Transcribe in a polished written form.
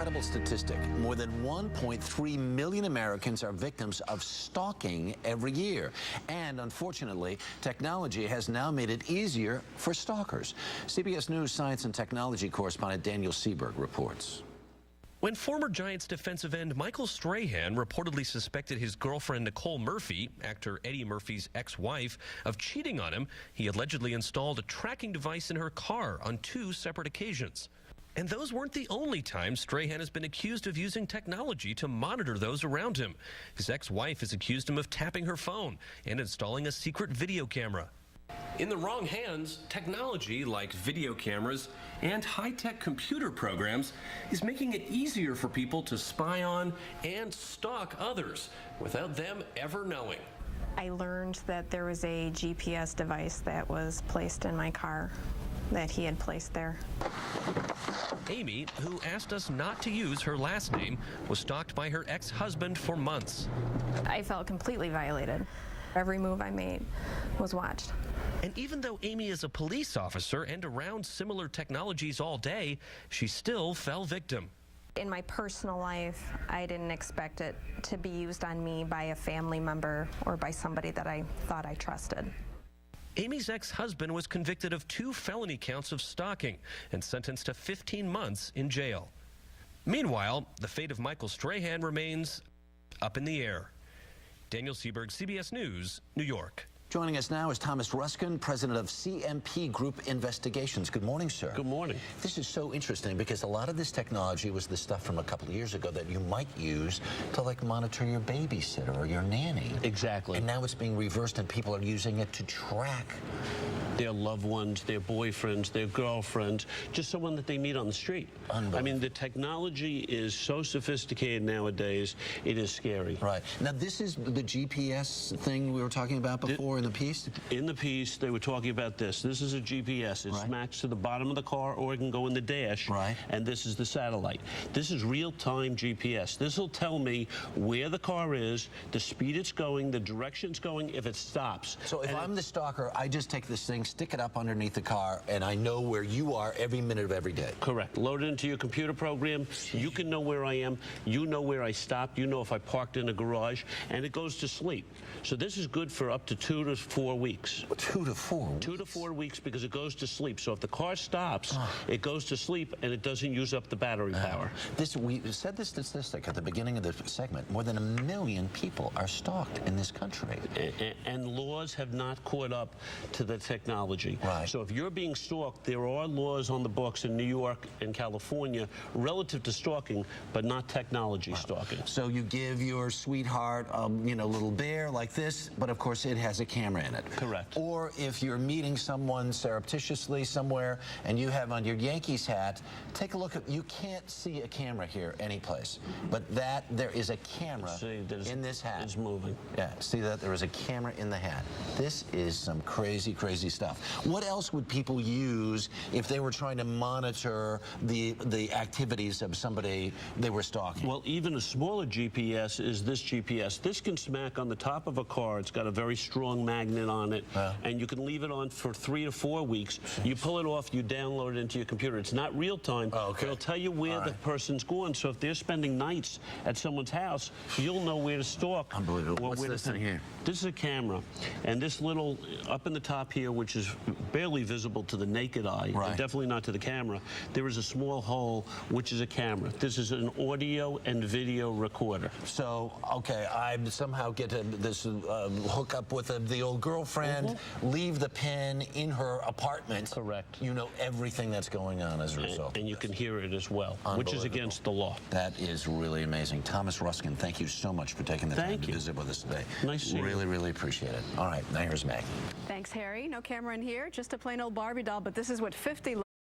incredible statistic. More than 1.3 million Americans are victims of stalking every year. And unfortunately, technology has now made it easier for stalkers. CBS News science and technology correspondent Daniel Seberg reports. When former Giants defensive end Michael Strahan reportedly suspected his girlfriend Nicole Murphy, actor Eddie Murphy's ex-wife, of cheating on him, he allegedly installed a tracking device in her car on 2 separate occasions. And those weren't the only times Strahan has been accused of using technology to monitor those around him. His ex-wife has accused him of tapping her phone and installing a secret video camera. In the wrong hands, technology like video cameras and high-tech computer programs is making it easier for people to spy on and stalk others without them ever knowing. I learned that there was a GPS device that was placed in my car that he had placed there. Amy, who asked us not to use her last name, was stalked by her ex-husband for months. I felt completely violated. Every move I made was watched. And even though Amy is a police officer and around similar technologies all day, she still fell victim. In my personal life, I didn't expect it to be used on me by a family member or by somebody that I thought I trusted. Amy's ex-husband was convicted of 2 felony counts of stalking and sentenced to 15 months in jail. Meanwhile, the fate of Michael Strahan remains up in the air. Daniel Seberg, CBS News, New York. Joining us now is Thomas Ruskin, president of CMP Group Investigations. Good morning, sir. Good morning. This is so interesting because a lot of this technology was the stuff from a couple of years ago that you might use to, like, monitor your babysitter or your nanny. Exactly. And now it's being reversed and people are using it to track their loved ones, their boyfriends, their girlfriends, just someone that they meet on the street. I mean, the technology is so sophisticated nowadays, it is scary. Right. Now, this is the GPS thing we were talking about before in the piece? In the piece, they were talking about this. This is a GPS. It's matched to the bottom of the car, or it can go in the dash. Right. And this is the satellite. This is real-time GPS. This will tell me where the car is, the speed it's going, the direction it's going, if it stops. So if I'm the stalker, I just take this thing, stick it up underneath the car, and I know where you are every minute of every day. Correct. Load it into your computer program. You can know where I am. You know where I stopped. You know if I parked in a garage, and it goes to sleep. So this is good for up to 2 to 4 weeks. 2 to 4 weeks? 2 to 4 weeks because it goes to sleep. So if the car stops, it goes to sleep and it doesn't use up the battery power. We said this statistic at the beginning of the segment. More than 1 million people are stalked in this country. And laws have not caught up to the technology. Right. So if you're being stalked, there are laws on the books in New York and California relative to stalking, but not technology stalking. So you give your sweetheart, you know, little bear like this, but of course it has a camera in it. Correct. Or if you're meeting someone surreptitiously somewhere and you have on your Yankees hat, take a look at, you can't see a camera here anyplace, but there is a camera in this hat. It's moving. Yeah, see that? There is a camera in the hat. This is some crazy, crazy stuff. What else would people use if they were trying to monitor the activities of somebody they were stalking? Well, even a smaller GPS is this GPS. This can smack on the top of a car. It's got a very strong magnet on it, and you can leave it on for 3 to 4 weeks. You pull it off, you download it into your computer. It's not real time. It'll tell you where the person's going. So if they're spending nights at someone's house, you'll know where to stalk. Unbelievable. What's this thing here? This is a camera, and this little up in the top here, which is barely visible to the naked eye, and definitely not to the camera, there is a small hole which is a camera. This is an audio and video recorder. So, okay, I somehow get this hook up with the old girlfriend, leave the pin in her apartment. Correct. You know everything that's going on as a result. And you can hear it as well, which is against the law. That is really amazing. Thomas Ruskin, thank you so much for taking the time to visit with us today. Nice to see you. Really appreciate it. All right, now here's Meg. Thanks, Harry. No camera in here, just a plain old Barbie doll, but this is what 50